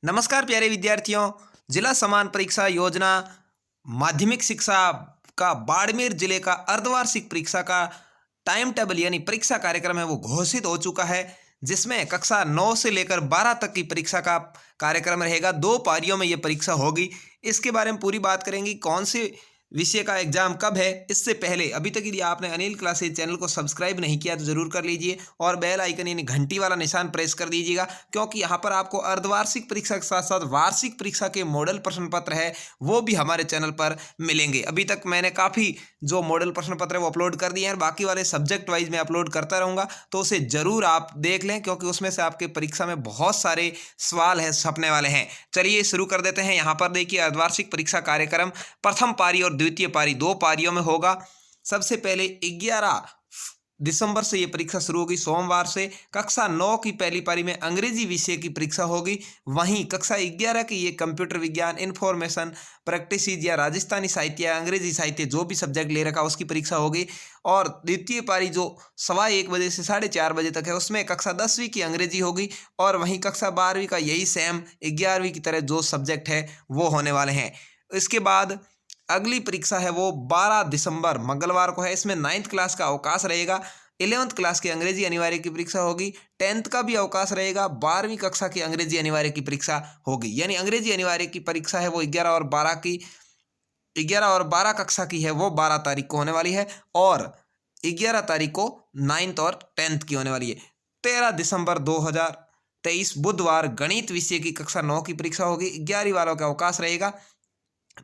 नमस्कार प्यारे विद्यार्थियों। जिला समान परीक्षा योजना माध्यमिक शिक्षा का बाड़मेर जिले का अर्धवार्षिक परीक्षा का टाइम टेबल यानी परीक्षा कार्यक्रम है वो घोषित हो चुका है, जिसमें कक्षा 9 से लेकर 12 तक की परीक्षा का कार्यक्रम रहेगा। 2 पारियों में ये परीक्षा होगी। इसके बारे में पूरी बात करेंगे, कौन से विषय का एग्जाम कब है। इससे पहले अभी तक यदि आपने अनिल क्लासेज चैनल को सब्सक्राइब नहीं किया तो जरूर कर लीजिए और बेल आइकन यानी घंटी वाला निशान प्रेस कर दीजिएगा, क्योंकि यहाँ पर आपको अर्धवार्षिक परीक्षा के साथ साथ वार्षिक परीक्षा के मॉडल प्रश्न पत्र है वो भी हमारे चैनल पर मिलेंगे। अभी तक मैंने काफ़ी जो मॉडल प्रश्न पत्र है वो अपलोड कर दिए हैं, बाकी वाले सब्जेक्ट वाइज मैं अपलोड करता रहूँगा, तो उसे ज़रूर आप देख लें, क्योंकि उसमें से आपके परीक्षा में बहुत सारे सवाल हैं छपने वाले हैं। चलिए शुरू कर देते हैं। यहाँ पर देखिए अर्धवार्षिक परीक्षा कार्यक्रम प्रथम पारी और द्वितीय पारी 2 पारियों में होगा। सबसे पहले 11 दिसंबर से ये परीक्षा शुरू होगी, सोमवार से। कक्षा 9 की पहली पारी में अंग्रेजी विषय की परीक्षा होगी। वहीं कक्षा 11 की ये कंप्यूटर विज्ञान, इंफॉर्मेशन प्रैक्टिस या राजस्थानी साहित्य या अंग्रेजी साहित्य जो भी सब्जेक्ट ले रखा उसकी परीक्षा होगी। और द्वितीय पारी जो 1:15 बजे से 4:30 बजे तक है उसमें कक्षा 10वीं की अंग्रेजी होगी। और वहीं कक्षा 12वीं का यही सेम 11वीं की तरह जो सब्जेक्ट है वो होने वाले हैं। इसके बाद अगली परीक्षा है वो 12 दिसंबर मंगलवार को है। इसमें 9th क्लास का अवकाश रहेगा। 11th क्लास की अंग्रेजी अनिवार्य की परीक्षा होगी। 10th का भी अवकाश रहेगा। 12वीं कक्षा की अंग्रेजी अनिवार्य की परीक्षा होगी। यानी अंग्रेजी अनिवार्य की परीक्षा है वो 11 और 12 कक्षा की है वो 12 तारीख को होने वाली है, और 11 तारीख को 9th और 10th की होने वाली है। 13 दिसंबर 2023 बुधवार गणित विषय की कक्षा 9 की परीक्षा होगी। 11वीं वालों का अवकाश रहेगा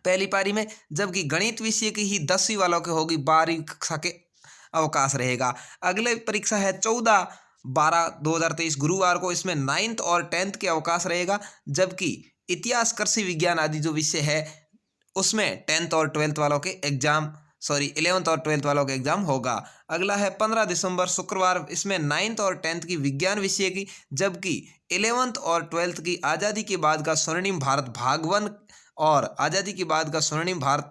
पहली पारी में, जबकि गणित विषय की ही 10वीं वालों के होगी। 12वीं कक्षा के अवकाश रहेगा। अगले परीक्षा है 14/12/2023 गुरुवार को। इसमें 9th और 10th के अवकाश रहेगा, जबकि इतिहास, कृषि विज्ञान आदि जो विषय है उसमें 10th और 12th वालों के एग्जाम 11th और 12th वालों के एग्जाम होगा। अगला है 15 दिसंबर शुक्रवार। इसमें 9th और 10th की विज्ञान विषय की, जबकि 11th और 12th की आज़ादी के बाद का स्वर्णिम भारत भाग 1 और आज़ादी के बाद का स्वर्णिम भारत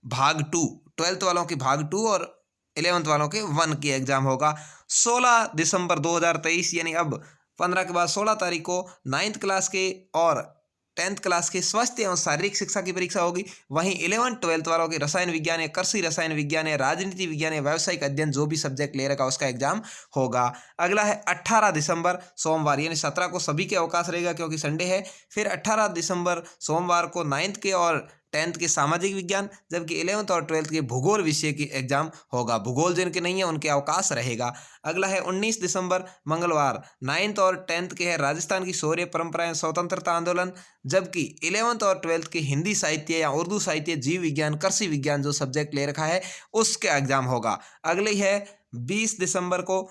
भाग 2, 12th वालों की भाग 2 और 11th वालों के 1 की एग्जाम होगा। 16 दिसंबर 2023 यानी अब 15 के बाद 16 तारीख को 9th क्लास के और 10th क्लास के स्वास्थ्य एवं शारीरिक शिक्षा की परीक्षा होगी। वहीं 11th-12th वालों के रसायन विज्ञान है, कृषि रसायन विज्ञान है, राजनीति विज्ञान है, व्यावसायिक अध्ययन जो भी सब्जेक्ट ले रखा उसका एग्जाम होगा। अगला है 18 दिसंबर सोमवार, यानी 17 को सभी के अवकाश रहेगा क्योंकि संडे है। फिर 18 दिसंबर सोमवार को 9th के और 10th के सामाजिक विज्ञान, जबकि 11th और 12th के भूगोल विषय की एग्जाम होगा। भूगोल जिनके नहीं है उनके अवकाश रहेगा। अगला है 19 दिसंबर मंगलवार, 9th और 10th के है राजस्थान की शौर्य परंपराएं, स्वतंत्रता आंदोलन, जबकि 11th और 12th के हिंदी साहित्य या उर्दू साहित्य, जीव विज्ञान, कृषि विज्ञान जो सब्जेक्ट ले रखा है उसके एग्जाम होगा। अगली है 20 दिसंबर को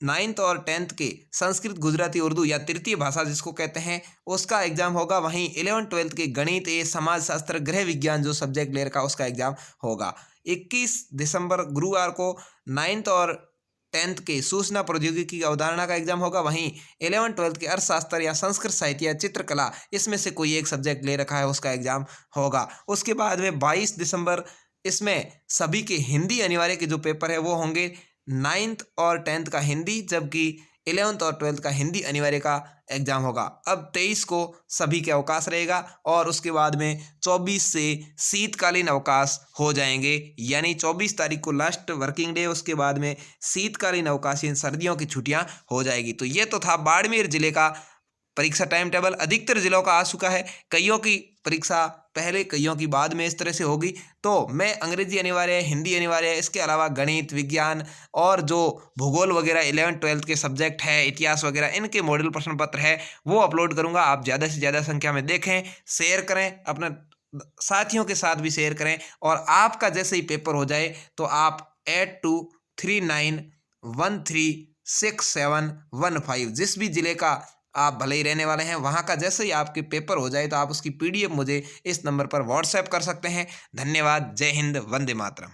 9th और 10th के संस्कृत, गुजराती, उर्दू या तृतीय भाषा जिसको कहते हैं उसका एग्जाम होगा। वहीं 11th-12th के गणित, समाजशास्त्र, गृह विज्ञान जो सब्जेक्ट ले रखा उसका एग्जाम होगा। 21 दिसंबर गुरुवार को 9th और 10th के सूचना प्रौद्योगिकी की अवधारणा का एग्जाम होगा। वहीं 11th-12th के अर्थशास्त्र या संस्कृत साहित्य या चित्रकला इसमें से कोई एक सब्जेक्ट ले रखा है उसका एग्जाम होगा। उसके बाद में 22 दिसंबर इसमें सभी के हिंदी अनिवार्य के जो पेपर है वो होंगे। 9th और 10th का हिंदी, जबकि 11th और 12th का हिंदी अनिवार्य का एग्जाम होगा। अब 23 को सभी के अवकाश रहेगा और उसके बाद में 24 से शीतकालीन अवकाश हो जाएंगे, यानी 24 तारीख को लास्ट वर्किंग डे, उसके बाद में शीतकालीन अवकाश इन सर्दियों की छुट्टियां हो जाएगी। तो ये तो था बाड़मेर जिले का परीक्षा टाइम टेबल। अधिकतर जिलों का आ चुका है। कईयों की परीक्षा पहले, कईयों की बाद में इस तरह से होगी। तो मैं अंग्रेजी अनिवार्य है, हिंदी अनिवार्य है, इसके अलावा गणित, विज्ञान और जो भूगोल वगैरह 11th-12th के सब्जेक्ट है, इतिहास वगैरह, इनके मॉडल प्रश्न पत्र है वो अपलोड करूंगा। आप ज़्यादा से ज़्यादा संख्या में देखें, शेयर करें, अपने साथियों के साथ भी शेयर करें। और आपका जैसे ही पेपर हो जाए तो आप 8239136715 जिस भी जिले का आप भले ही रहने वाले हैं वहाँ का जैसे ही आपके पेपर हो जाए तो आप उसकी PDF मुझे इस नंबर पर व्हाट्सएप कर सकते हैं। धन्यवाद। जय हिंद, वंदे मातरम।